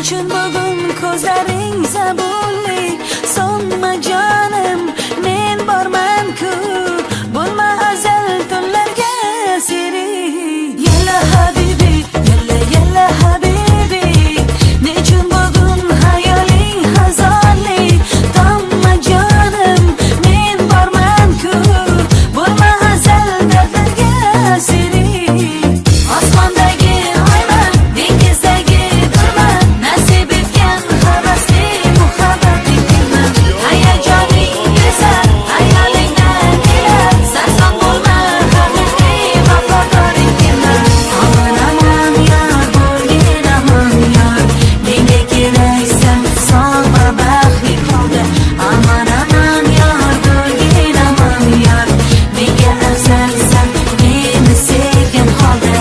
nechun bugun ko'zlaring zabunli so'nma jonim men borman-ku bo'lma azal tunlarga siri yalla habibi yalla habibi nechun bugun hayoling hazonli tomma jonim men borman-ku bo'lma azal dardlarga siri osmondagi oyman dengizdagi durman nasib etgan havasli muhabbating tilman hayajoning esa hayolingdan kelar sarson bo'lma haqiqiy vafodoring tilman aman aman yor bo'lgin aman yor menga keraksan sog' va baxtli holda aman aman yor bo'lgin aman yor menga afzalsan meni sevgan holda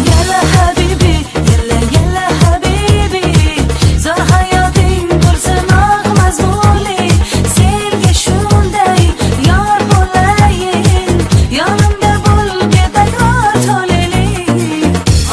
yalla habibi yalla habibi zo'r hayoting bo'lsin oq mazmunli senga shunday yor bo'layin yonimda bo'l beqaror toleli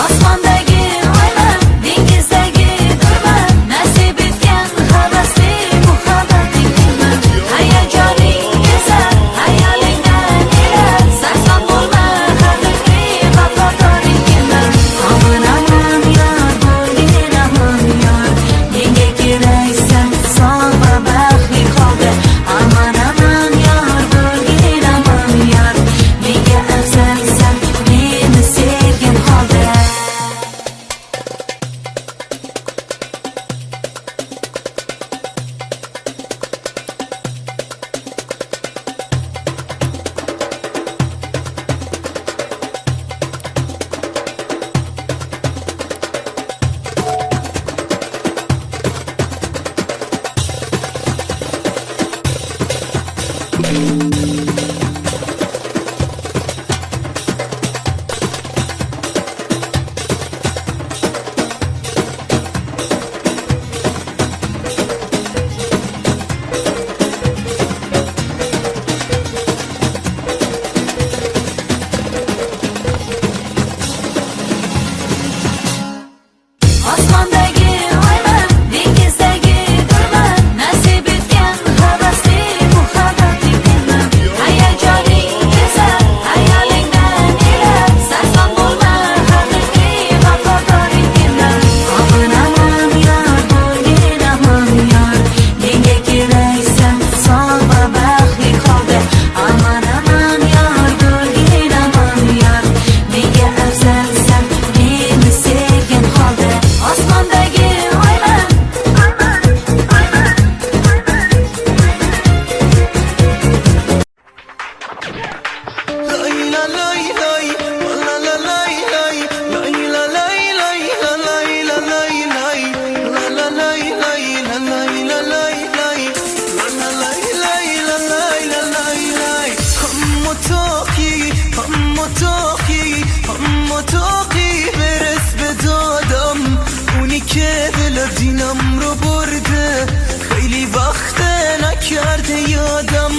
osmondagi oyman dengizdagi durman nasib etgan havasli muhabbating tilman hayajoning esa hayolingdan kelar sarson bo'lma haqiqiy vafodoring tilman aman aman yor bo'lgin aman yor menga keraksan sog' va baxtli holda aman aman yor bo'lgin aman yor menga afzalsan meni sevgan holda osmondagi oyman dengizdagi durman nasib etgan havasli muhabbating tilman hayajoning esa hayolingdan kelar sarson bo'lma haqiqiy vafodoring tilman aman aman yor bo'lgin aman yor menga keraksan sog' va baxtli holda aman aman yor bo'lgin aman yor menga afzalsan meni sevgan holda osmondagi oyman اما تاقی برس به دادم اونی که دل دینم رو برده خیلی وقت نکرده یادم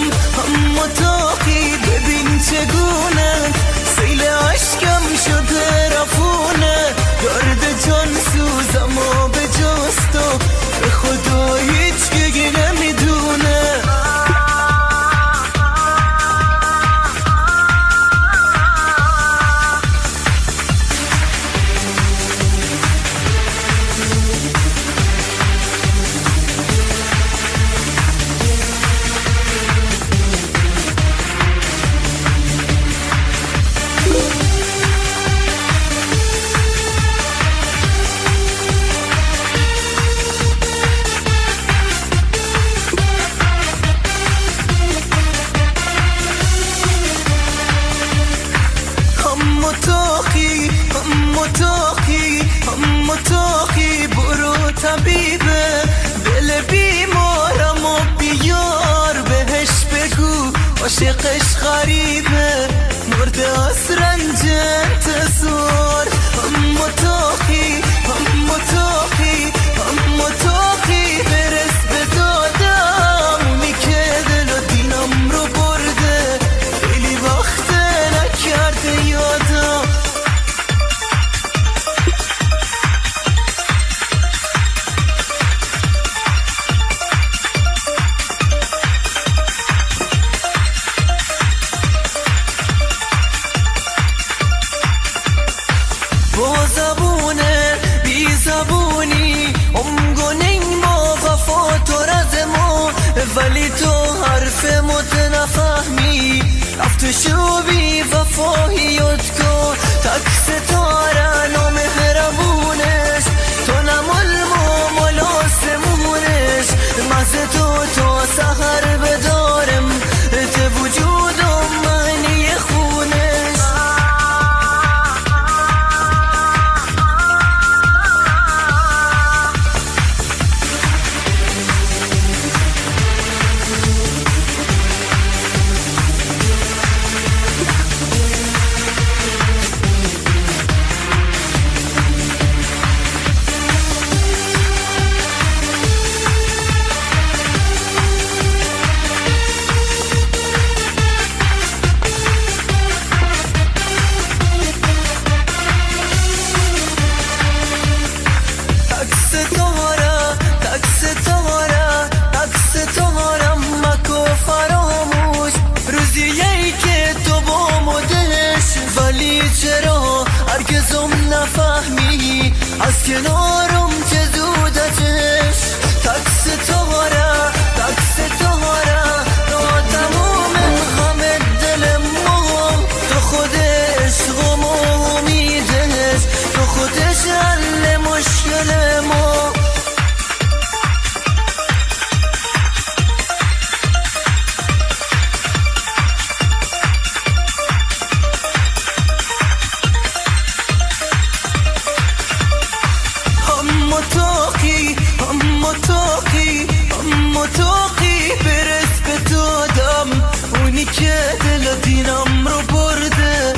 اما تاقی ببین چگونه سیل عشقم شده رفونه درد جان سوزم و به جستو به خدا هیچ گگی نمیدونه اما تاقی برو طبیبه دل بیمارم و بیار بهش بگو عاشقش غریبه مرده از رنج انتظار اما تاقی اما تاقی اما تاقی رفتشو بی وفاییت کن تک ستاره نامهربونش تو نمال مال آسمونش مزه تو تا سحر بدارم ته وجودم معنی خونش چرا هرگزم نفهمی از کنارم چه زودتش تک ستاره تا تمام همه دل ما تو خودش غم و امیدش تو خودش حل مشکل ما اما تاقی برس به دادم اونی که دل دینم رو برده